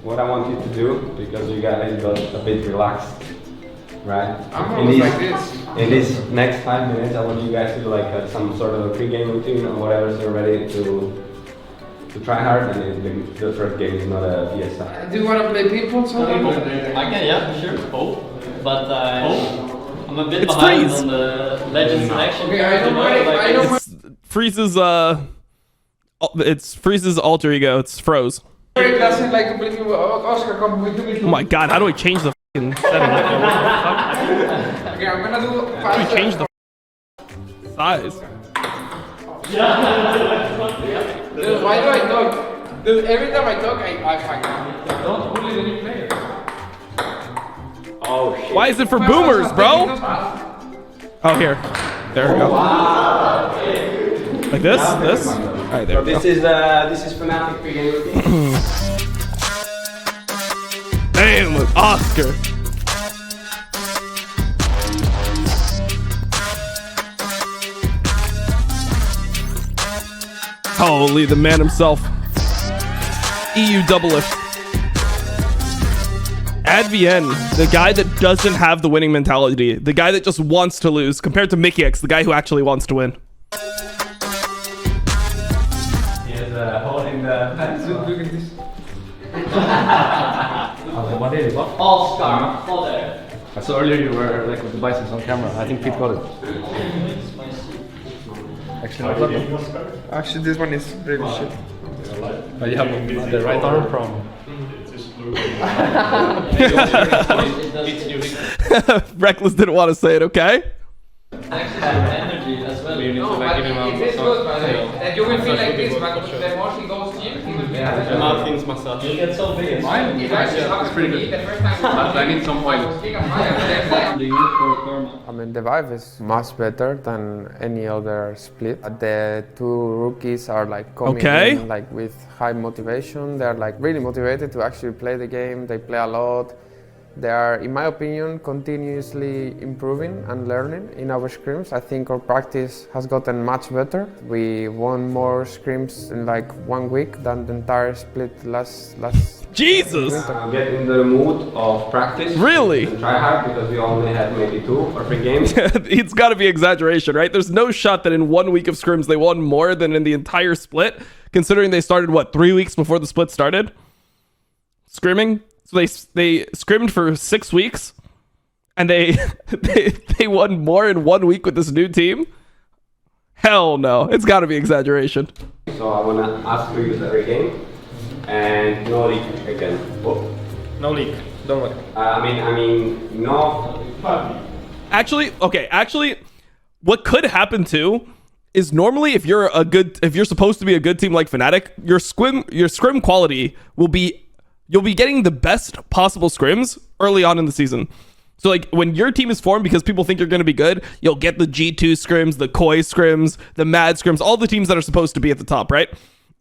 what I want you to do, because you guys got a bit relaxed, right? I'm almost like this. In this next 5 minutes, I want you guys to do like some sort of a pre-game routine or whatever, so you're ready to try hard, and the first game is not a fiesta. Do you want to play ping-pong sometime? I can, yeah, sure. But I'm a bit It's behind Freeze. on the legend selection. Okay, I don't mind. It's Freeze's it's Freeze's alter ego. It's Froze. It doesn't like to play with Oscar. Come with me. Oh my god, how do I change the fucking setting? Okay, I'm gonna do How do we faster. change the size? Dude, why do I talk? Dude, every time I talk, I fight. Don't bully the new player. Oh shit. Why is it for boomers, bro? Oh, here. There we go. Like this? This? Alright, there So we go. this is Fnatic pre-game routine. Damn, look, Oscar. Holy, the man himself. Iwdominate. Advn, the guy that doesn't have the winning mentality, the guy that just wants to lose, compared to Mickey X, the guy who actually wants to win. He has a hole in the pants. Look at this. What did it? What? All scar, all there. I saw earlier you were like with the biceps on camera. I think Pete got it. Actually, not that. Actually, this one is really shit. But you have the right arm from. Reckless didn't want to say it, okay? Energy as well. No, but it is good, but that you will feel like this, but the more he goes deep, he will be better. Martin's massage. You get so big. Mine? It actually happens to me the first time. I need some oil. I mean, the vibe is much better than any other split. The two rookies are like coming in like with high motivation. They're like really motivated to actually play the game. They play a lot. They are, in my opinion, continuously improving and learning in our scrims. I think our practice has gotten much better. We won more scrims in like 1 week than the entire split last Jesus! I'm getting in the mood of practice. Really? And try hard, because we only had maybe 2 or 3 games. It's got to be exaggeration, right? There's no shot that in 1 week of scrims they won more than in the entire split, considering they started, what, 3 weeks before the split started? Scrimming? So they scrimmed for 6 weeks, and they won more in 1 week with this new team? Hell no. It's got to be exaggeration. So I want to ask to use every game. And no leak again. Whoa. No leak. Don't worry. I mean, no. Actually, what could happen too is normally if you're supposed to be a good team like Fnatic, your scrim quality will be, you'll be getting the best possible scrims early on in the season. So like when your team is formed because people think you're going to be good, you'll get the G2 scrims, the Koi scrims, the Mad scrims, all the teams that are supposed to be at the top, right?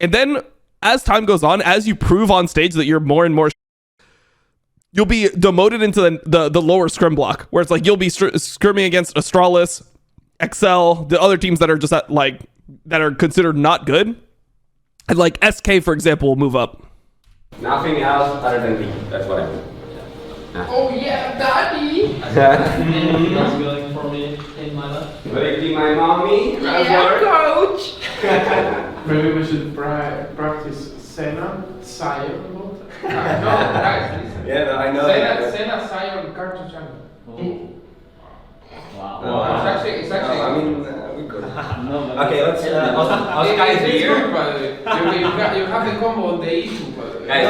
And then as time goes on, as you prove on stage that you're more and more, you'll be demoted into the lower scrim block, where it's like you'll be scrimming against Astralis, XL, the other teams that are just at, like, that are considered not good. And like SK, for example, will move up. Nothing else other than leak. That's what I mean. Oh yeah, daddy! That's going for me in my life. Ready, my mommy? Yeah, coach! Maybe we should practice Senna, Sion. No, guys, listen. Yeah, I know. Senna, Sion, cartoon channel. Wow. It's actually. I mean, we could. Okay, let's. Oscar is It's here. good, but you have the combo on the E2, but. Guys,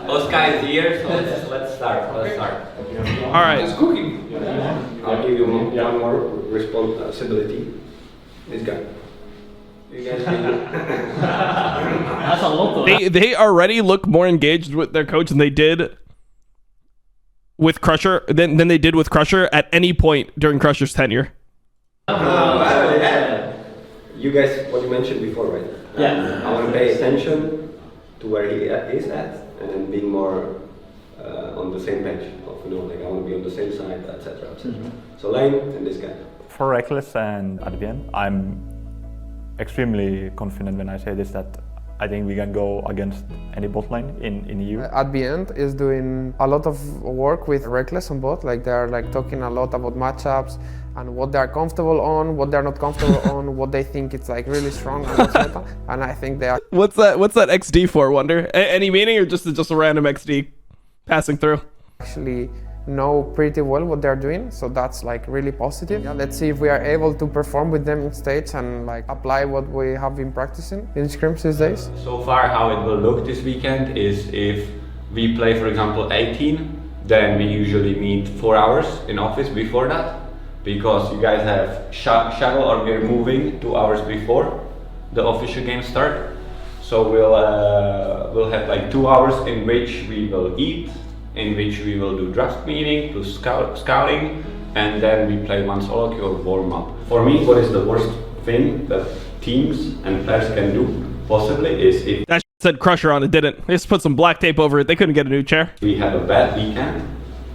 Oscar is here, so let's start. Let's start. All right. It's cooking. I'll give you one more responsibility. This guy. You guys That's a lot of They already look more engaged with their coach than they did with Crusher than they did with Crusher at any point during Crusher's tenure. You guys, what you mentioned before, right? Yeah. I want to pay attention to where he is at, and then being more on the same page. Of, like I want to be on the same side, etc., etc. So Lane and this guy. For Reckless and IWN, I'm extremely confident when I say this, that I think we can go against any bot lane in EU. At the end is doing a lot of work with Reckless on bot, like they're like talking a lot about matchups and what they're comfortable on, what they're not comfortable on, what they think it's like really strong and etc. And I think they are. What's that XD for, Wonder? Any meaning or just a random XD passing through? Actually know pretty well what they're doing, so that's like really positive. Yeah, let's see if we are able to perform with them in stage and like apply what we have been practicing in scrims these days. So far how it will look this weekend is if we play for example 18, then we usually meet 4 hours in office before that, because you guys have shuttle or we're moving 2 hours before the official game start. So we'll have like 2 hours in which we will eat, in which we will do draft meeting, plus scouting, and then we play one solo queue or warm up. For me, what is the worst thing that teams and players can do possibly is if that said Crusher on it didn't. They just put some black tape over it. They couldn't get a new chair. we have a bad weekend,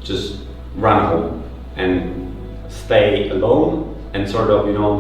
just run home and stay alone and sort of, you know,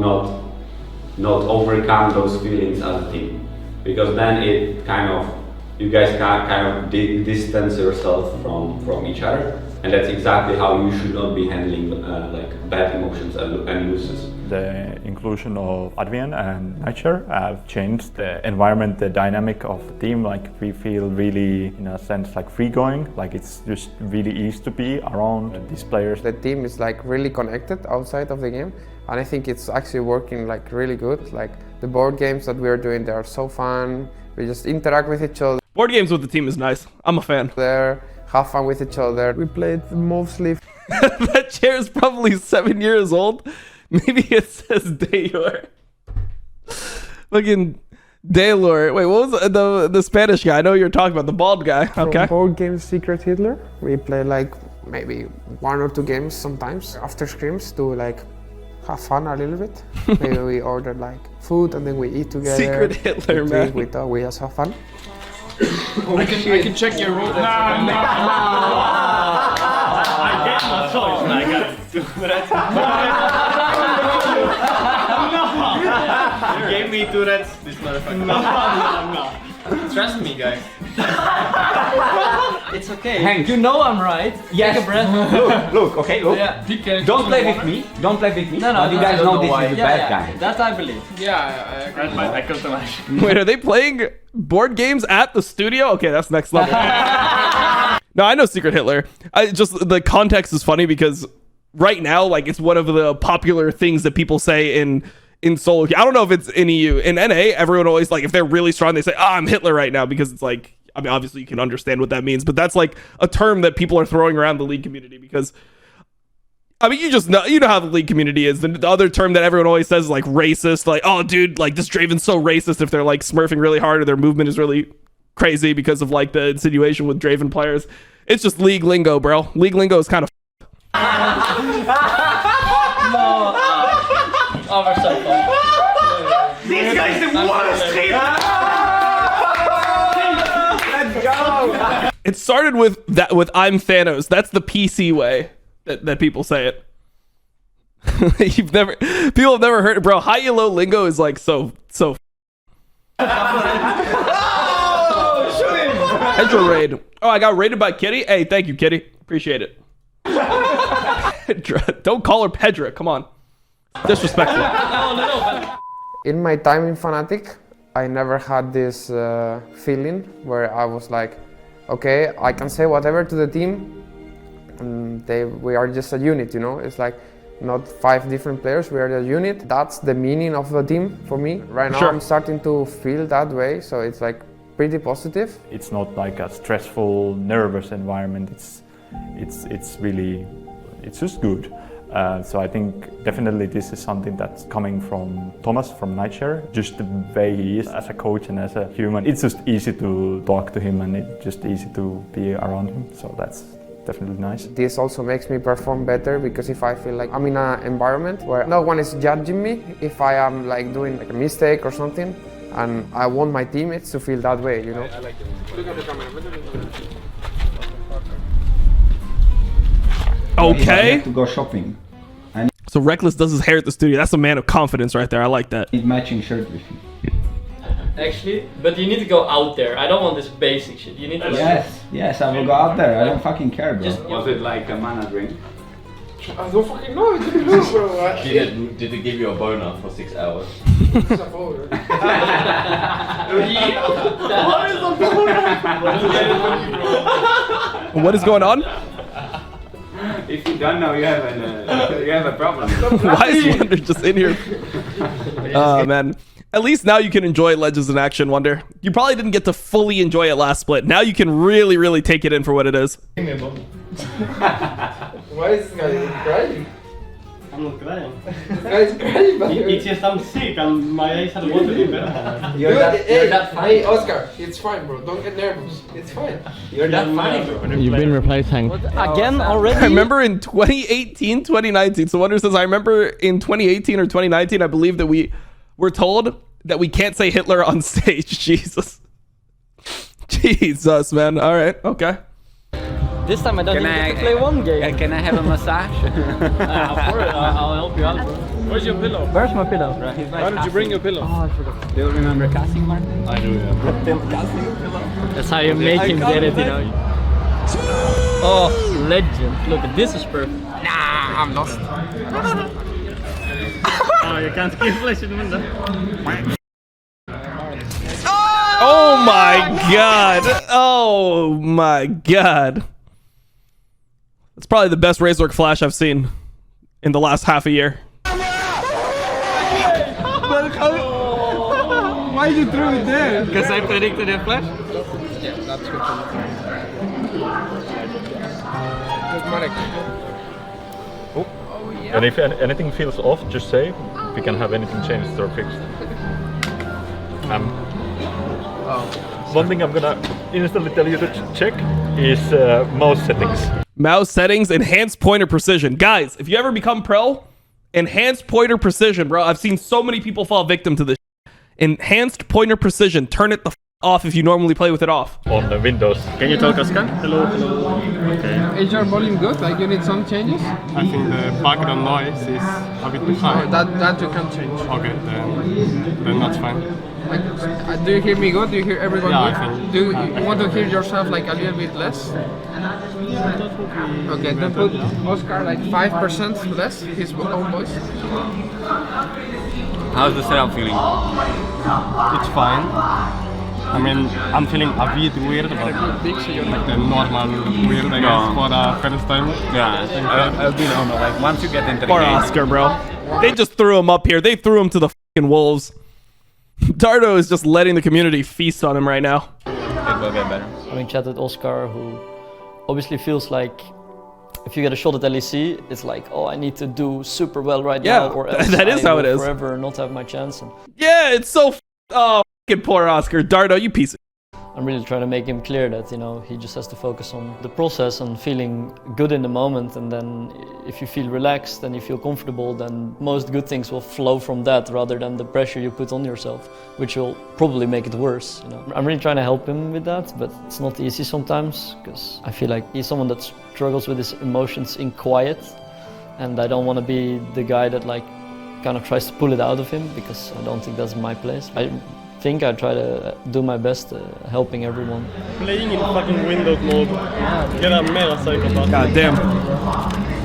not overcome those feelings as a team, because then it kind of, you guys can kind of distance yourself from each other, and that's exactly how you should not be handling like bad emotions and losses. The inclusion of Advian and Nightshare have changed the environment, the dynamic of the team. Like we feel really, in a sense, like free going. Like it's just really easy to be around these players. The team is like really connected outside of the game, and I think it's actually working like really good. Like the board games that we're doing, they are so fun. We just interact with each other. Board games with the team is nice. I'm a fan. There, have fun with each other. We played mostly. That chair is probably 7 years old. Maybe it says Daylor. Fucking Daylor. Wait, what was the Spanish guy? I know you're talking about the bald guy. Okay. From board games Secret Hitler. We play like maybe 1 or 2 games sometimes after scrims to like have fun a little bit. Maybe we order like food and then we eat together. Secret Hitler, we man. drink, we just have fun. I can check your road. I get no choice, man. I got to do that. You gave me Tourette's, this motherfucker. No. Trust me, guys. It's okay. Hank, You know I'm right. Yes. Take a breath. look, okay, look. Yeah. Don't play with me. Don't play with me. No, but you guys know this is the yeah, bad guy. That I believe. Yeah, I agree. I can imagine. Wait, are they playing board games at the studio? Okay, that's next level. No, I know Secret Hitler. The context is funny because right now, like, it's one of the popular things that people say in solo. I don't know if it's in EU. In NA, everyone always, like, if they're really strong, they say, I'm Hitler right now, because it's like, I mean, obviously you can understand what that means, but that's like a term that people are throwing around the League community because, I mean, you know how the League community is. The other term that everyone always says is like racist, like, oh, dude, like this Draven's so racist if they're like smurfing really hard or their movement is really crazy because of like the insinuation with Draven players. It's just League lingo, bro. League lingo is kind of This guy's the worst hater! Let's go! It started with I'm Thanos. That's the PC way that people say it. People have never heard it, bro. High low lingo is like so. Pedro raid. Oh, I got raided by Kitty. Hey, thank you, Kitty. Appreciate it. Pedra. Don't call her Pedra. Come on. Disrespectful. In my time in Fnatic, I never had this feeling where I was like, okay, I can say whatever to the team, and we are just a unit, you know? It's like not 5 different players, we are a unit. That's the meaning of the team for me. Right now, I'm starting to feel that way, so it's like pretty positive. It's not like a stressful, nervous environment. It's really, it's just good. So I think definitely this is something that's coming from Thomas from Nightshare, just the way he is as a coach and as a human. It's just easy to talk to him and it's just easy to be around him. So that's definitely nice. This also makes me perform better because if I feel like I'm in an environment where no one is judging me, if I am like doing like a mistake or something, and I want my teammates to feel that way, you know? I like it. Look at the camera. Okay. I have to go shopping. So Reckless does his hair at the studio. That's a man of confidence right there. I like that. Need matching shirt with you. actually, but you need to go out there. I don't want this basic shit. You need to. Yes, I will go out there. I don't fucking care, bro. Was it like a mana drink? I don't fucking know. I didn't know, bro. Did it give you a boner for 6 hours? It's a boner. What is going on? If you don't know, you have a problem. Why is Wonder just in here? Oh man. At least now you can enjoy Legends in Action, Wonder. You probably didn't get to fully enjoy it last split. Now you can really, really take it in for what it is. Why is this guy crying? I'm not crying. This guy is crying, but It's just I'm sick and my eyes are watering. You're that funny. Hey, Oscar, it's fine, bro. Don't get nervous. It's fine. You're that funny, bro. You've been replaced, Hank. Again already? I remember in 2018, 2019. So Wonder says, I remember in 2018 or 2019, I believe that we were told that we can't say Hitler on stage. Jesus. Jesus, man. All right. Okay. This time I don't even get to play one game. Can I have a massage? Of course, I'll help you out, bro. Where's your pillow? Where's my pillow? Why don't you bring your pillow? Oh, I forgot. Do you remember casting, Martin? I do, yeah. That's how you make him get it, you know. Oh, legend. Look, this is perfect. Nah, I'm lost. Oh, you can't keep flashing the window. Oh my god. Oh my god. That's probably the best Razork flash I've seen in the last half a year. Why you threw it there? Because I predicted a flash? Yeah, that's good. Just Marek. And if anything feels off, just say. If we can have anything changed or fixed. One thing I'm gonna instantly tell you to check is mouse settings. Mouse settings, enhanced pointer precision. Guys, if you ever become pro, enhanced pointer precision, bro. I've seen so many people fall victim to this. Enhanced pointer precision. Turn it the off if you normally play with it off. On the Windows. Can you talk, Oscar? Hello, hello. Okay. Is your volume good? Like you need some changes? I think the background noise is a bit too high. That you can change. Okay, then that's fine. Like, do you hear me good? Do you hear everyone Yeah, good? I think- Do you want to hear yourself like a little bit less? Okay, then put Oscar like 5% less, his own voice. How's the setup feeling? It's fine. I mean, I'm feeling a bit weird, but like the normal weird, I guess, for the first time. Yeah, I'll be normal. Like once you get into the Poor game. Oscar, bro. They just threw him up here. They threw him to the fucking wolves. Dardo is just letting the community feast on him right now. It will get better. I'm in chat with Oscar, who obviously feels like if you get a shot at LEC, it's like, oh, I need to do super well right now, or else that is I how will it is. forever not have my chance. And Yeah, it's so oh, fucking poor Oscar. Dardo, you piece of I'm really trying to make him clear that, you know, he just has to focus on the process and feeling good in the moment, and then if you feel relaxed and you feel comfortable, then most good things will flow from that rather than the pressure you put on yourself, which will probably make it worse, you know. I'm really trying to help him with that, but it's not easy sometimes, because I feel like he's someone that struggles with his emotions in quiet, and I don't want to be the guy that like kind of tries to pull it out of him, because I don't think that's my place. I think I try to do my best helping everyone. Playing in fucking Windows mode, get a mega psychopath. God damn.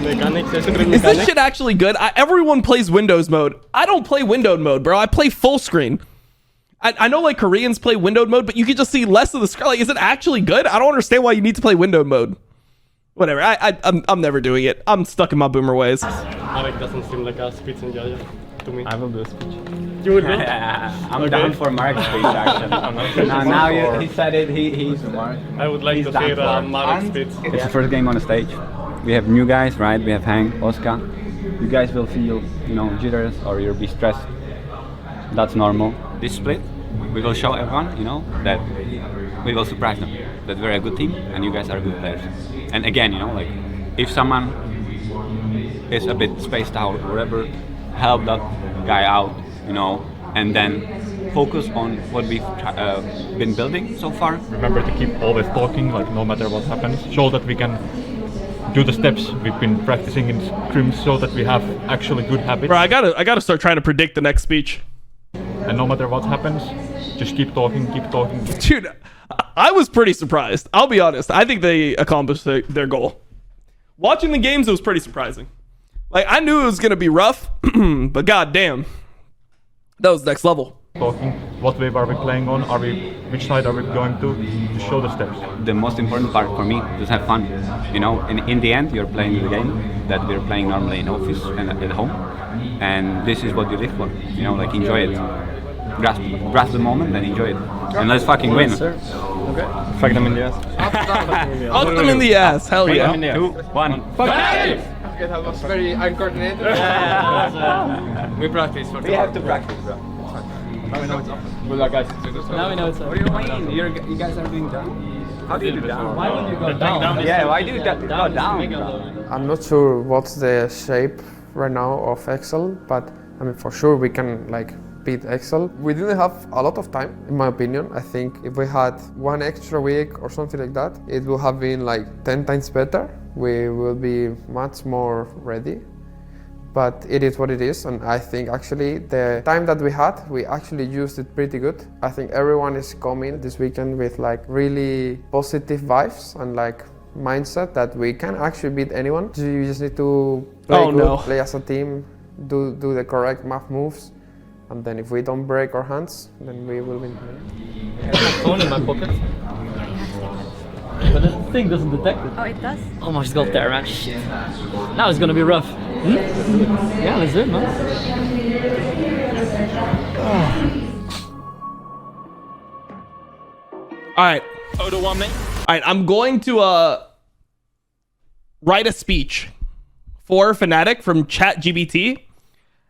Mechanics, Is this shit actually good? Everyone plays Windows mode. I don't play windowed mode, bro. I play full screen. I know like Koreans play windowed mode, but you can just see less of the screen. Like, is it actually good? I don't understand why you need to play windowed mode. Whatever. I'm never doing it. I'm stuck in my boomer ways. Alec doesn't seem like a speech enjoyer to me. I will do a speech. You would do? I'm down for Mark's speech actually. now he said it, he's Mark. I would like to hear Mark's speech. It's the first game on the stage. We have new guys, right? We have Hank, Oscar. You guys will feel, you know, jitters or you'll be stressed. That's normal. This split, we will show everyone, you know, that we will surprise them. That we're a good team and you guys are good players. And again, you know, like if someone is a bit spaced out or whatever, help that guy out, you know, and then focus on what we've been building so far. Remember to keep always talking, like no matter what happens. Show that we can do the steps we've been practicing in scrims, so that we have actually good habits. Bro, I gotta start trying to predict the next speech. And no matter what happens, just keep talking. Dude, I was pretty surprised. I'll be honest. I think they accomplished their goal. Watching the games, it was pretty surprising. Like, I knew it was going to be rough, but goddamn, that was next level. Talking. What wave are we playing on? Which side are we going to? Just show the steps. The most important part for me is have fun. You know, in the end, you're playing the game that we're playing normally in office and at home, and this is what you live for. You know, like enjoy it, grasp the moment and enjoy it, and let's fucking win. Sir. Okay. Fuck them in the ass. Up them in the ass. Hell yeah. 2, 1. Okay, that was very uncoordinated. We practice for We have to practice, bro. Now we know it's up. Good luck, guys. Now we know it's What do you mean? You guys are doing down. How do you do down? Why would you go down? Yeah, why do you go down? I'm not sure what's the shape right now of Excel, but I mean for sure we can like beat Excel. We didn't have a lot of time, in my opinion. I think if we had one extra week or something like that, it would have been like 10 times better. We will be much more ready. But it is what it is, and I think actually the time that we had, we actually used it pretty good. I think everyone is coming this weekend with like really positive vibes and like mindset that we can actually beat anyone. You just need to play play as a team, do the correct math moves, and then if we don't break our hands, then we will win. I have my phone in my pocket. But the thing doesn't detect it. Oh, it does? Almost got there, man. Shit. Now it's gonna be rough. Yeah, let's do it, man. Alright. Alright, I'm going to write a speech for Fnatic from ChatGPT,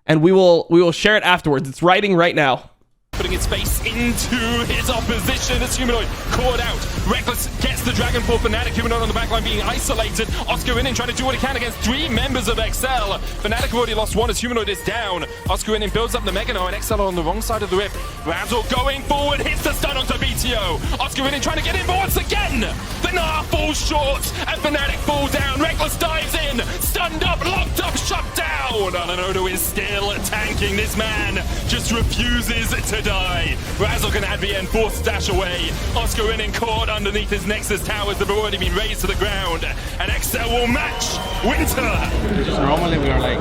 and we will share it afterwards. It's writing right now. Putting its face into his opposition as Humanoid caught out. Reckless gets the Dragon for Fnatic. Humanoid on the backline being isolated. Oscar Winning trying to do what he can against 3 members of XL. Fnatic have already lost 1 as Humanoid is down. Oscar Winning builds up the Mega now, and XL on the wrong side of the rift. Razzle going forward, hits the stun onto BTO. Oscar Winning trying to get in, but once again, the Gnar falls short, and Fnatic fall down. Reckless dives in, stunned up, locked up, shut down. Alanodo is still tanking. This man just refuses to die. Razzle can add the end, forced dash away. Oscar Winning caught underneath his Nexus towers that have already been raised to the ground. And XL will match Winter. Just normally we are like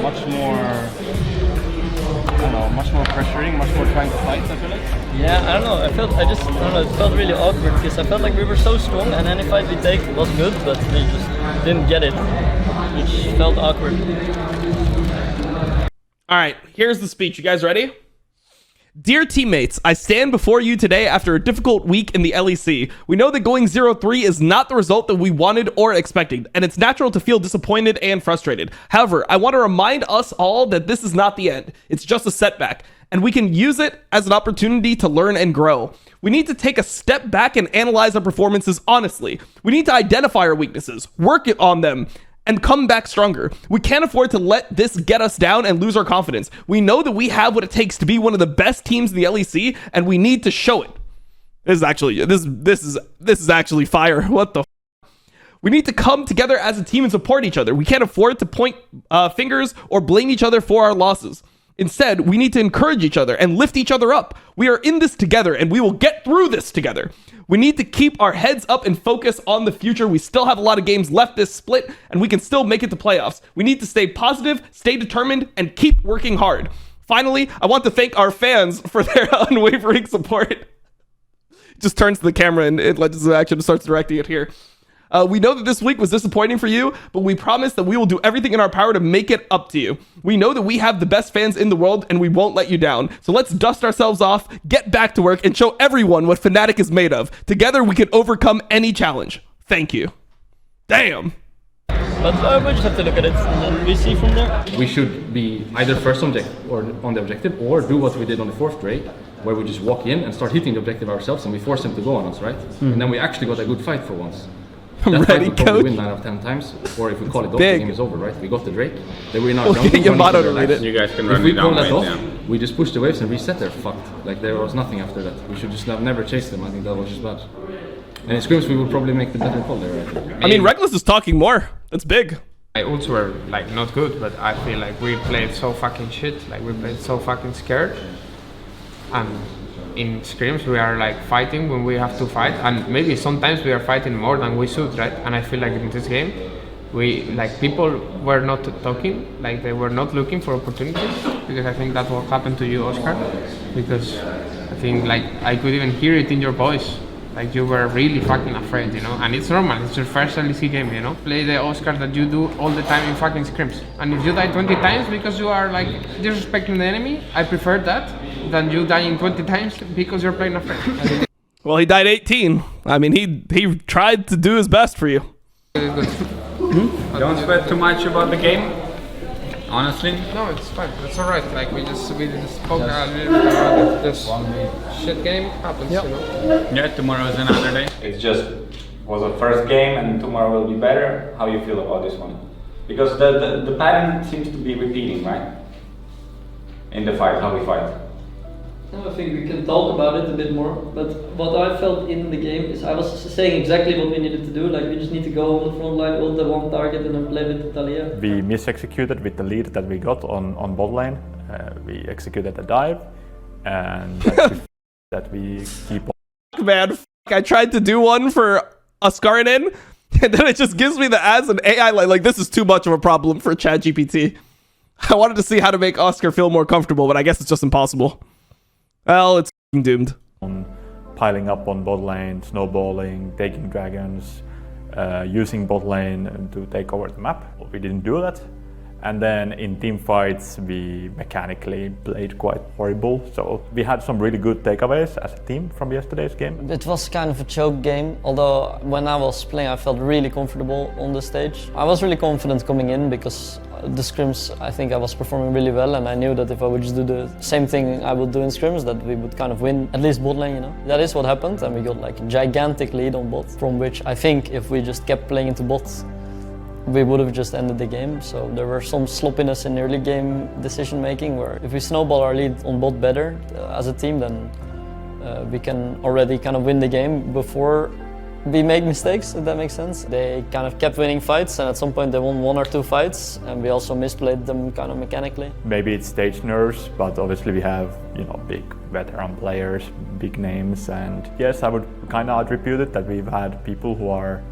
much more, I don't know, much more pressuring, much more trying to fight, I feel like. Yeah, I don't know. I don't know, it felt really awkward because I felt like we were so strong and any fight we take was good, but we just didn't get it, which felt awkward. All right, here's the speech. You guys ready? Dear teammates, I stand before you today after a difficult week in the LEC. We know that going 0-3 is not the result that we wanted or expected, and it's natural to feel disappointed and frustrated. However, I want to remind us all that this is not the end. It's just a setback, and we can use it as an opportunity to learn and grow. We need to take a step back and analyze our performances honestly. We need to identify our weaknesses, work on them, and come back stronger. We can't afford to let this get us down and lose our confidence. We know that we have what it takes to be one of the best teams in the LEC, and we need to show it. This is actually fire. What the? We need to come together as a team and support each other. We can't afford to point fingers or blame each other for our losses. Instead, we need to encourage each other and lift each other up. We are in this together, and we will get through this together. We need to keep our heads up and focus on the future. We still have a lot of games left this split, and we can still make it to playoffs. We need to stay positive, stay determined, and keep working hard. Finally, I want to thank our fans for their unwavering support. Just turns to the camera and it lets us actually starts directing it here. We know that this week was disappointing for you, but we promise that we will do everything in our power to make it up to you. We know that we have the best fans in the world, and we won't let you down. So let's dust ourselves off, get back to work, and show everyone what Fnatic is made of. Together, we can overcome any challenge. Thank you. Damn. But we just have to look at it, and then we see from there. We should be either first on the objective, or do what we did on the 4th raid, where we just walk in and start hitting the objective ourselves, and we force them to go on us, right? And then we actually got a good fight for once. That Ready, fight we probably coach? win 9 out of 10 times, or if we call it off, the Big. game is over, right? We got the Drake, they were in our We'll jungle, get Yamato running to their read lives. it. You guys can If run we me pull down that right off, now. we just push the waves and reset, they're fucked. Like there was nothing after that. We should just have never chased them. I think that was just bad. And in scrims we would probably make the better call there, I think. I mean, Reckless is talking more. That's big. I also were like not good, but I feel like we played so fucking shit. Like we played so fucking scared. And in scrims we are like fighting when we have to fight, and maybe sometimes we are fighting more than we should, right? And I feel like in this game, we like people were not talking, like they were not looking for opportunities, because I think that's what happened to you, Oscar. Because I think like I could even hear it in your voice. Like you were really fucking afraid, you know, and it's normal, it's your first LEC game, you know. Play the Oscar that you do all the time in fucking scrims. And if you die 20 times because you are like disrespecting the enemy, I prefer that than you dying 20 times because you're playing afraid. Well, he died 18. I mean, he tried to do his best for you. Don't sweat too much about the game. Honestly, no, it's fine. It's alright. Like we just spoke a little bit about it. This shit game happens, you know. Yeah, tomorrow is another day. It's just was a first game, and tomorrow will be better. How you feel about this one? Because the pattern seems to be repeating, right? In the fight, how we fight. I think we can talk about it a bit more, but what I felt in the game is I was saying exactly what we needed to do. Like we just need to go on the front line, ult the one target, and then play with Talia. We misexecuted with the lead that we got on bot lane. We executed a dive, and that we keep on. Man, I tried to do one for Askarinen, and then it just gives me the as an AI like this is too much of a problem for ChatGPT. I wanted to see how to make Oscar feel more comfortable, but I guess it's just impossible. Well, it's doomed. Piling up on bot lane, snowballing, taking dragons, using bot lane to take over the map. We didn't do that. And then in team fights, we mechanically played quite horrible. So we had some really good takeaways as a team from yesterday's game. It was kind of a choke game, although when I was playing I felt really comfortable on the stage. I was really confident coming in because the scrims I think I was performing really well, and I knew that if I would just do the same thing I would do in scrims that we would kind of win at least bot lane, you know. That is what happened, and we got like a gigantic lead on bot, from which I think if we just kept playing into bots we would have just ended the game. So there were some sloppiness in early game decision making where if we snowball our lead on bot better as a team, then we can already kind of win the game before we make mistakes, if that makes sense. They kind of kept winning fights, and at some point they won 1 or 2 fights, and we also misplayed them kind of mechanically. Maybe it's stage nerves, but obviously we have, you know, big veteran players, big names, and yes, I would kind of attribute it that we've had people who are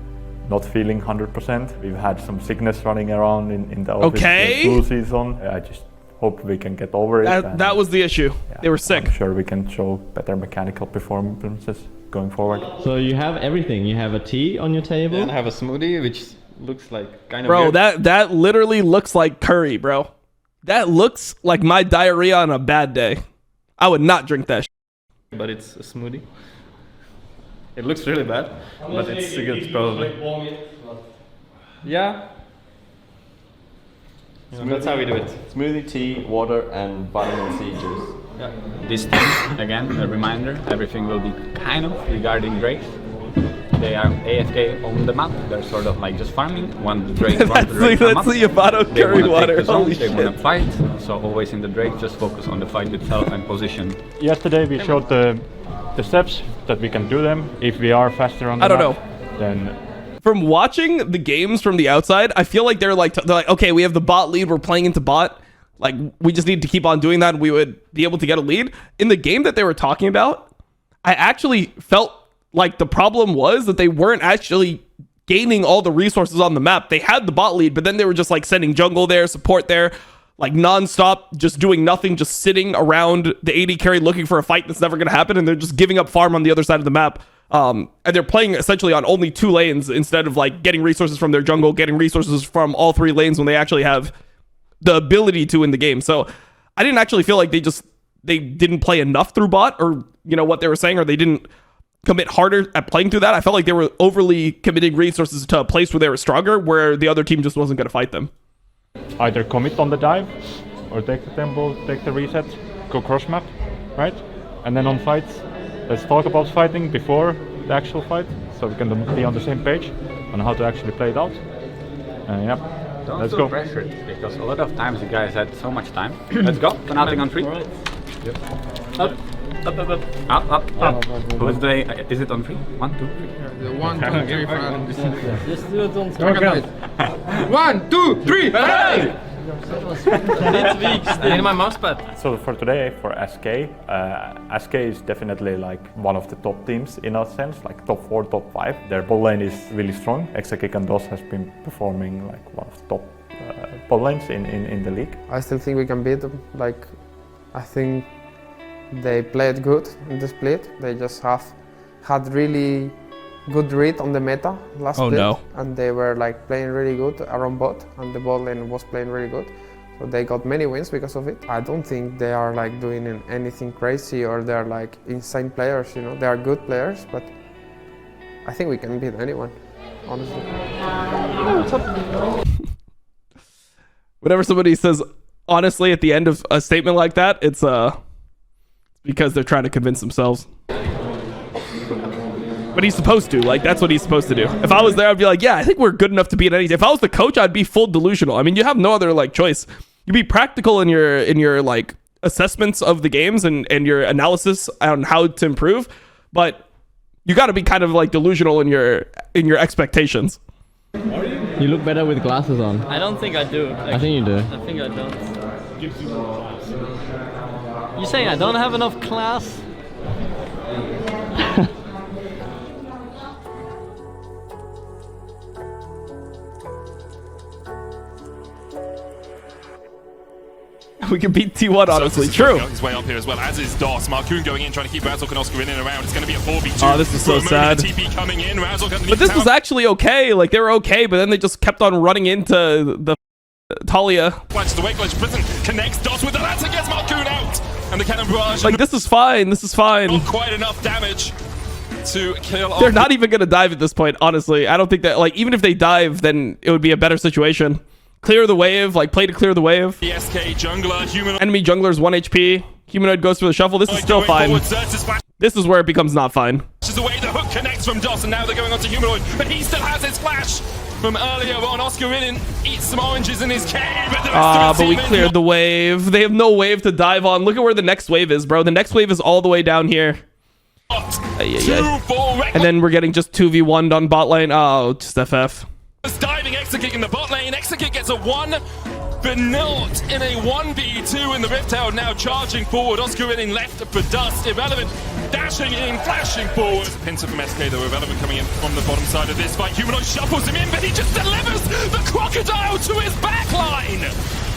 not feeling 100%. We've had some sickness running around in the office full season. I just hope we can get over it. That was the issue. Yeah, they were sick. I'm sure we can show better mechanical performances going forward. So you have everything. You have a tea on your table. And I have a smoothie, which looks like kind of Bro, weird. that literally looks like curry, bro. That looks like my diarrhea on a bad day. I would not drink that shit. But it's a smoothie. It looks really bad, but it's good probably. Yeah. That's how we do it. Smoothie, tea, water, and vitamin C juice. Yeah. This team, again, a reminder, everything will be kind of regarding Drake. They are AFK on the map. They're sort of like just farming. When the Drake runs the Drake that's the Yamato curry water. Holy they shit. want to fight. So always in the Drake, just focus on the fight itself and position. Yesterday we showed the steps that we can do them. If we are faster on the map, then from watching the games from the outside, I feel like they're like, okay, we have the bot lead, we're playing into bot. Like, we just need to keep on doing that and we would be able to get a lead. In the game that they were talking about, I actually felt like the problem was that they weren't actually gaining all the resources on the map. They had the bot lead, but then they were just like sending jungle there, support there, like non-stop, just doing nothing, just sitting around the AD carry looking for a fight that's never going to happen, and they're just giving up farm on the other side of the map. And they're playing essentially on only 2 lanes instead of like getting resources from their jungle, getting resources from all 3 lanes when they actually have the ability to in the game. So I didn't actually feel like they didn't play enough through bot, or you know what they were saying, or they didn't commit harder at playing through that. I felt like they were overly committing resources to a place where they were stronger, where the other team just wasn't going to fight them. either commit on the dive or take the tempo, take the reset, go cross map, right? And then on fights, let's talk about fighting before the actual fight, so we can be on the same page on how to actually play it out. Yeah, Don't let's feel go. pressured, because a lot of times you guys had so much time. Let's go. Nothing on 3. All right. Yep. Up, up, up, up, up, up. Who's the? Is it on 3? 1, 2, 3. The 1, 2, 3, 4. Just do it on 1, 2, 3. Hey! In my mousepad. So for today, for SK, SK is definitely like one of the top teams in a sense, like top 4, top 5. Their bot lane is really strong. Exakik and DOS has been performing like one of the top bot lanes in the league. I still think we can beat them. Like, I think they played good in the split. They just had really good read on the meta last split. No. And they were like playing really good around bot, and the bot lane was playing really good. So they got many wins because of it. I don't think they are like doing anything crazy or they're like insane players, you know. They are good players, but I think we can beat anyone, honestly. Whenever somebody says honestly at the end of a statement like that, it's because they're trying to convince themselves. But he's supposed to, like, that's what he's supposed to do. If I was there, I'd be like, yeah, I think we're good enough to beat anything. If I was the coach, I'd be full delusional. I mean, you have no other like choice. You be practical in your like assessments of the games and your analysis on how to improve, but you got to be kind of like delusional in your expectations. You look better with glasses on. I don't think I do. Actually. I think you do. I think I don't. You saying I don't have enough class? We can beat T1, honestly. True. His way up here as well, as is DOS. Marcoon going in, trying to keep Razork and Oscar in and around. It's going to be a 4v2. Oh, this is so sad. TP coming in. But this was actually okay. Like, they were okay, but then they just kept on running into the Talia. Flash the Wakeledge Prison connects DOS with the Lantern, gets Marcoon out. And the cannon barrage. Like, this is fine. This is fine. Not quite enough damage to kill off. They're not even going to dive at this point, honestly. I don't think that, like, even if they dive, then it would be a better situation. Clear the wave, like play to clear the wave. The SK jungler, humanoid. Enemy jungler's 1 HP. Humanoid goes for the shuffle. This is still fine. This is where it becomes not fine. Away, the hook connects from DOS, and now they're going on to humanoid, but he still has his flash from earlier on. Oscar Inin eats some oranges in his cave. But we cleared the wave. They have no wave to dive on. Look at where the next wave is, bro. The next wave is all the way down here. And then we're getting just 2v1'd on bot lane. Oh, just FF. Diving Exakik in the bot lane. Exakik gets a 1, but not in a 1v2 in the Rift Tower. Now charging forward. Oscar in left for Dust. Irrelevant dashing in, flashing forward. Pincer from SK though. Irrelevant coming in from the bottom side of this fight. Humanoid shuffles him in, but he just delivers the crocodile to his backline.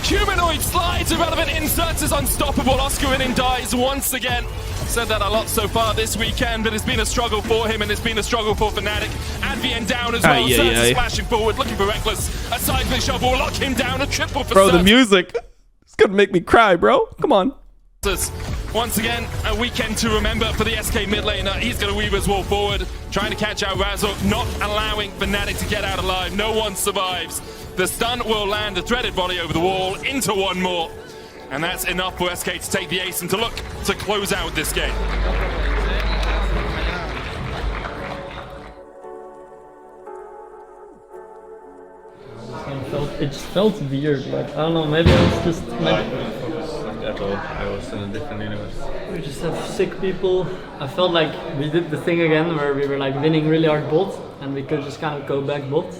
Humanoid slides. Irrelevant inserts is unstoppable. Oscar in dies once again. Said that a lot so far this weekend, but it's been a struggle for him and it's been a struggle for Fnatic. Advian down as well. Certus splashing forward, looking for Reckless. A side click shove will lock him down. A triple for Bro, Certus. the music. It's gonna make me cry, bro. Come on. Once again, a weekend to remember for the SK mid laner. He's going to weave his wall forward, trying to catch out Razork, not allowing Fnatic to get out alive. No one survives. The stun will land a threaded volley over the wall into one more. And that's enough for SK to take the ace and to look to close out this game. It just felt weird. Like, I don't know, maybe I was just... At all. I was in a different universe. We just have sick people. I felt like we did the thing again where we were like winning really hard bot and we could just kind of go back bot.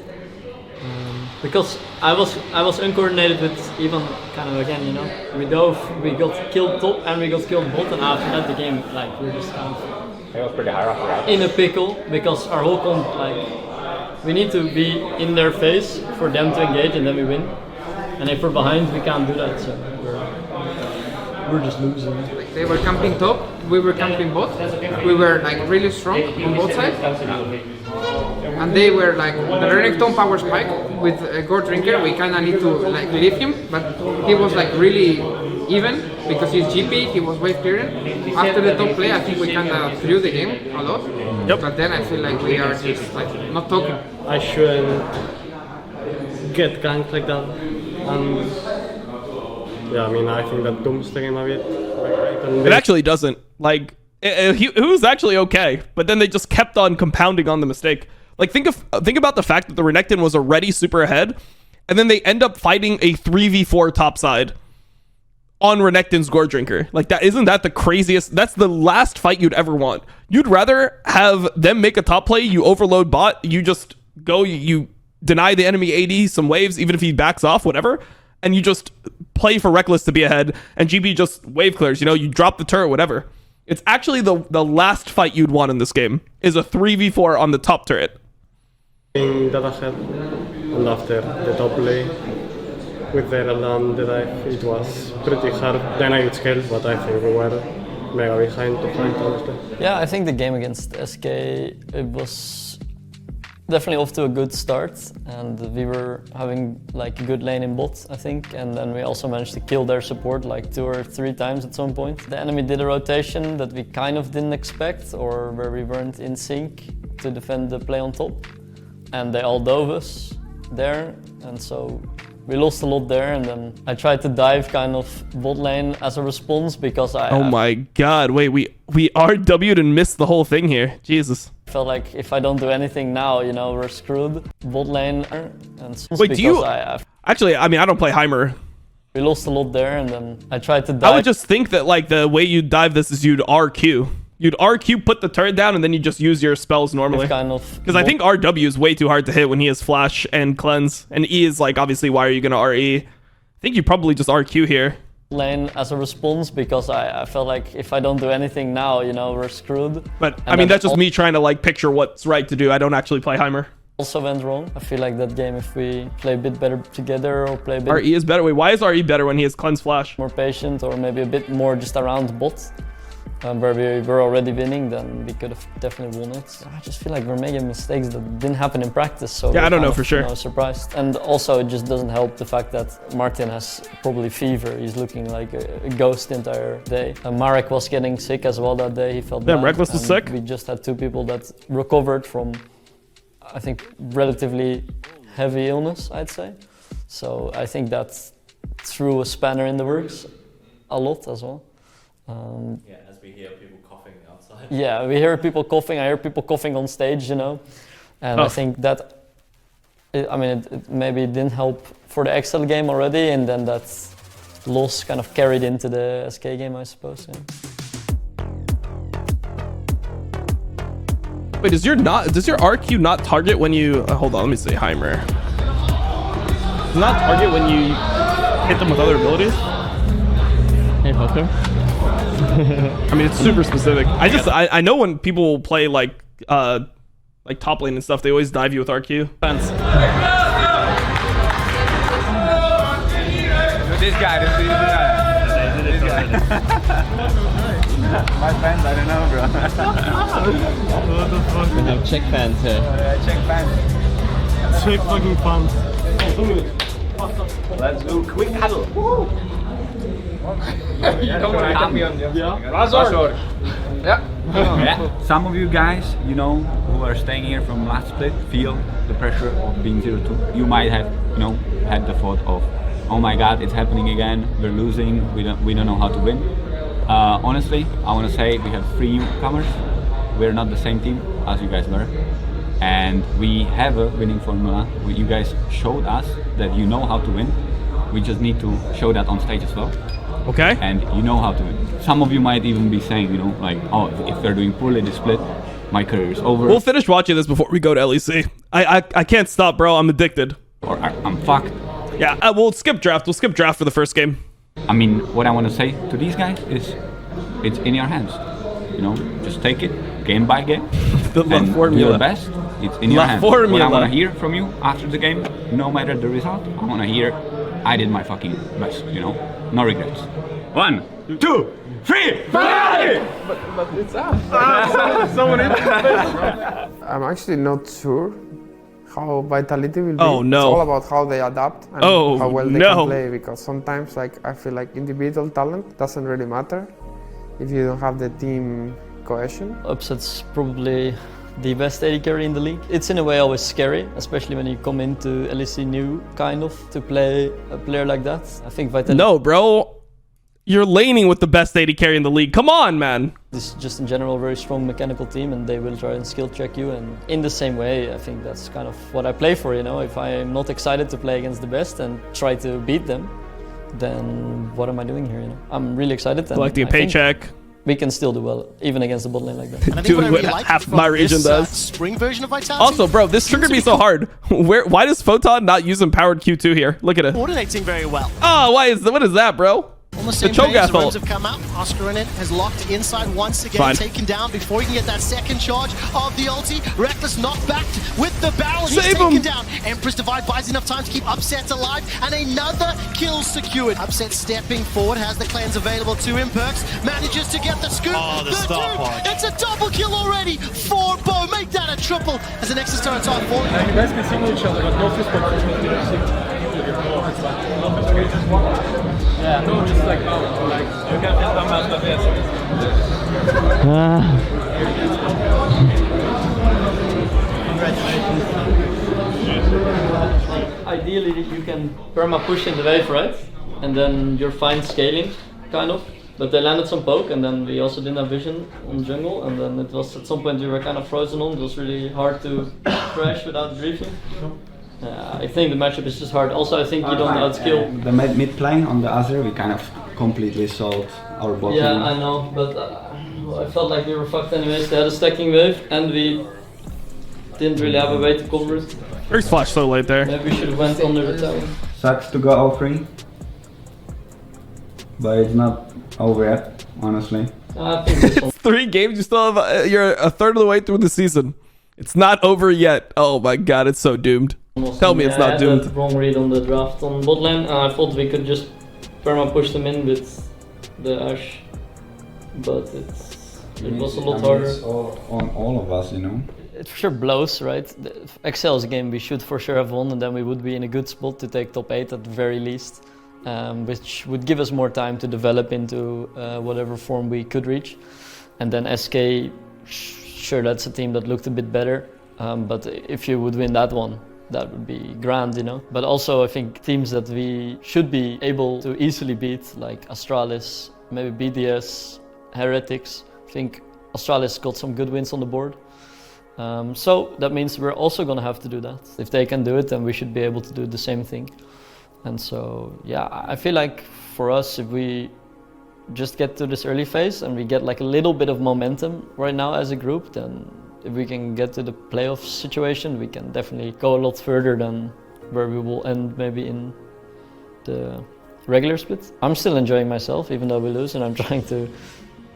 Because I was uncoordinated with even kind of again, you know. We dove, we got killed top and we got killed bot, and after that the game, like, we were just kind of in a pickle because our whole comp, like, we need to be in their face for them to engage and then we win. And if we're behind, we can't do that, so we're just losing. They were camping top, we were camping bot. We were like really strong on both sides. And they were like the Renekton power spike with a Gore Drinker. We kind of need to like leave him, but he was like really even because he's GP. He was wave clearing. After the top play, I think we kind of threw the game a lot. Yep. But then I feel like we are just like not talking. I shouldn't get ganked like that. And yeah, I mean, I think that dooms the game a bit. It actually doesn't. Like, he was actually okay, but then they just kept on compounding on the mistake. Like, think about the fact that the Renekton was already super ahead, and then they end up fighting a 3v4 topside on Renekton's Gore Drinker. Like, that isn't that the craziest? That's the last fight you'd ever want. You'd rather have them make a top play, you overload bot, you just go, you deny the enemy AD some waves, even if he backs off, whatever, and you just play for Reckless to be ahead, and GB just wave clears. You know, you drop the turret, whatever. It's actually the last fight you'd want in this game is a 3v4 on the top turret. Being that ahead, and after the top play with the and the dive, it was pretty hard. Then I scaled, but I think we were mega behind to fight, honestly. Yeah, I think the game against SK, it was definitely off to a good start, and we were having like a good lane in bot, I think, and then we also managed to kill their support like 2 or 3 times at some point. The enemy did a rotation that we kind of didn't expect, or where we weren't in sync to defend the play on top, and they all dove us there, and so we lost a lot there, and then I tried to dive kind of bot lane as a response because Oh my god, wait, we RW'd and missed the whole thing here. Jesus. Felt like if I don't do anything now, you know, we're screwed. Bot lane and wait, do you actually? I mean, I don't play Heimer. We lost a lot there, and then I tried to dive. I would just think that like the way you dive this is you'd RQ. You'd RQ, put the turret down, and then you just use your spells normally. Kind of. Because I think RW is way too hard to hit when he has flash and cleanse, and E is like obviously why are you gonna RE? I think you probably just RQ here. Lane as a response because I felt like if I don't do anything now, you know, we're screwed. But I mean, that's just me trying to like picture what's right to do. I don't actually play Heimer. Also went wrong. I feel like that game, if we play a bit better together or play a bit... RE is better. Wait, why is RE better when he has cleanse flash? More patient, or maybe a bit more just around bot. Where we were already winning, then we could have definitely won it. I just feel like we're making mistakes that didn't happen in practice, so yeah, I don't know for sure. You know, surprised. And also, it just doesn't help the fact that Martin has probably fever. He's looking like a ghost the entire day. Marek was getting sick as well that day. He felt bad. Reckless was sick. We just had 2 people that recovered from, I think, relatively heavy illness, I'd say. So I think that threw a spanner in the works a lot as well. Yeah, as we hear people coughing outside. Yeah, we hear people coughing. I hear people coughing on stage, you know, and I think that, it maybe didn't help for the Excel game already, and then that loss kind of carried into the SK game, I suppose. Yeah. Wait, does your RQ not target when you? Hold on, let me say Heimer. Does not target when you hit them with other abilities? Hey, Hooker. I mean, it's super specific. I know when people play like top lane and stuff, they always dive you with RQ. This guy. My fans, I don't know, bro. What the fuck? We have Czech fans here. Czech fans. Czech fucking fans. Let's do quick huddle. Woo! Some of you guys, you know, who are staying here from last split, feel the pressure of being 0-2. You might have, you know, had the thought of, oh my god, it's happening again, we're losing, we don't know how to win. Honestly, I want to say we have 3 newcomers. We're not the same team as you guys were, and we have a winning formula. You guys showed us that you know how to win. We just need to show that on stage as well. Okay. And you know how to win. Some of you might even be saying, you know, like, oh, if they're doing poorly this split, my career is over. We'll finish watching this before we go to LEC. I can't stop, bro. I'm addicted. Or I'm fucked. Yeah, we'll skip draft. We'll skip draft for the first game. I mean, what I want to say to these guys is, it's in your hands. You know, just take it game by game. The and do formula. your best. It's in your hands. Formula. What I want to hear from you after the game, no matter the result, I want to hear, I did my fucking best. You know, no regrets. 1, 2, 3, 4! But it's us. Someone in I'm actually not sure how Vitality will be. Oh no. It's all about how they adapt and how well they can play, because sometimes I feel like individual talent doesn't really matter if you don't have the team cohesion. Upset's probably the best AD carry in the league. It's in a way always scary, especially when you come into LEC new, kind of, to play a player like that. I think Vitality... No, bro. You're laning with the best AD carry in the league. Come on, man. This is just in general a very strong mechanical team, and they will try and skill check you. And in the same way, I think that's kind of what I play for, you know. If I'm not excited to play against the best and try to beat them, then what am I doing here, you know? I'm really excited. Collecting a paycheck. we can still do well, even against the bot lane like that. Doing what half my region does. Spring version of Vitality. Also, bro, this triggered me so hard. Why does Photon not use empowered Q2 here? Look at it. Coordinating very well. Oh, what is that, bro? On the The same choke page, the ult. runs have come out. Oscar in it has locked inside once again, Fine. taken down before he can get that second charge of the ulti. Reckless knocked back with the barrel. He's Save taken him. down. Empress Divide buys enough time to keep Upset alive, and another kill secured. Upset stepping forward, has the clans available to him. Perks manages to get the scoop. Oh, the star punch. It's a double kill already for Bo. Make that a triple as the Nexus turret top four. You guys can see each other, but no fist bump. Yeah. No, just like you can fist bump out like this. Ideally, you can perma push in the wave, right? And then you're fine scaling, kind of. But they landed some poke, and then we also didn't have vision on jungle, and then it was at some point we were kind of frozen on. It was really hard to crash without griefing. I think the matchup is just hard. Also, I think you don't outskill. The mid plane on the Azure, we kind of completely solved our bot Yeah, lane. I know, but I felt like we were fucked anyways. They had a stacking wave, and we didn't really have a way to cover it. First flash so late there. Maybe we should have went under the tower. Sucks to go 0-3, but it's not over yet, honestly. I think this one. 3 games, you still have you're a third of the way through the season. It's not over yet. Oh my god, it's so doomed. Tell me it's not I had doomed. the wrong read on the draft on bot lane. I thought we could just perma push them in with the Ashe, but it was a lot harder. It's on all of us, you know. It for sure blows, right? Excel is a game we should for sure have won, and then we would be in a good spot to take top 8 at the very least, which would give us more time to develop into whatever form we could reach. And then SK, sure, that's a team that looked a bit better, but if you would win that one, that would be grand, you know. But also I think teams that we should be able to easily beat, like Astralis, maybe BDS, Heretics. I think Astralis got some good wins on the board. So that means we're also gonna have to do that. If they can do it, then we should be able to do the same thing. And so, yeah, I feel like for us, if we just get to this early phase and we get like a little bit of momentum right now as a group, then if we can get to the playoff situation, we can definitely go a lot further than where we will end maybe in the regular split. I'm still enjoying myself, even though we lose, and I'm trying to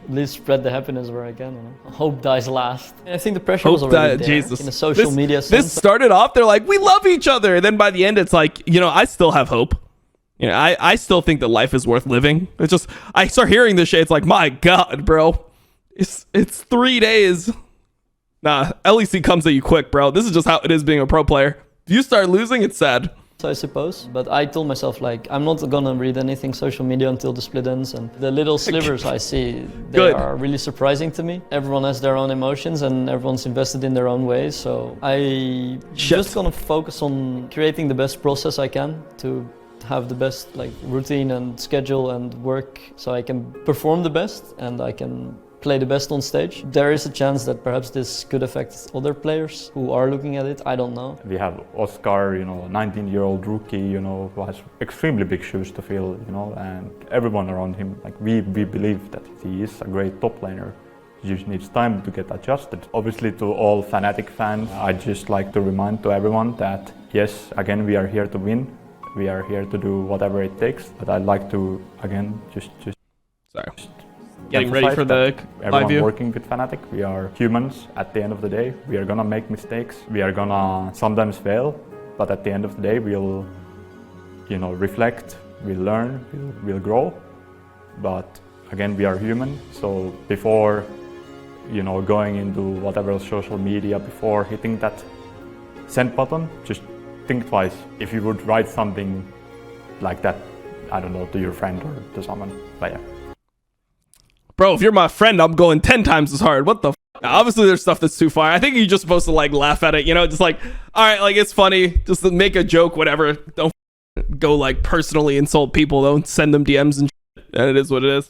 at least spread the happiness where I can. You know? Hope dies last. I think the pressure was already there Jesus. in a social media sense. This started off, they're like, we love each other. And then by the end, it's like, you know, I still have hope. You know, I still think that life is worth living. It's just, I start hearing this shit, it's like, my God, bro. It's 3 days. Nah, LEC comes at you quick, bro. This is just how it is being a pro player. If you start losing, it's sad. I suppose, but I told myself like I'm not gonna read anything social media until the split ends, and the little slivers I see, they are really surprising to me. Everyone has their own emotions and everyone's invested in their own ways, so I just gonna focus on creating the best process I can to have the best like routine and schedule and work so I can perform the best and I can play the best on stage. There is a chance that perhaps this could affect other players who are looking at it. I don't know. We have Oscar, you know, a 19-year-old rookie, you know, who has extremely big shoes to fill, you know, and everyone around him, like we believe that he is a great top laner. He just needs time to get adjusted. Obviously, to all Fnatic fans, I'd just like to remind to everyone that yes, again, we are here to win. We are here to do whatever it takes. But I'd like to again just Getting ready for the live view. Everyone working with Fnatic, we are humans at the end of the day. We are gonna make mistakes. We are gonna sometimes fail, but at the end of the day, we'll, you know, reflect, we'll learn, we'll grow. But again, we are human. So before, you know, going into whatever social media, before hitting that send button, just think twice. If you would write something like that, I don't know, to your friend or to someone, but yeah. Bro, if you're my friend, I'm going 10 times as hard. What the f? Obviously, there's stuff that's too far. I think you're just supposed to, like, laugh at it. You know, just like, all right, like, it's funny. Just make a joke, whatever. Don't go, like, personally insult people. Don't send them DMs and shit. And it is what it is.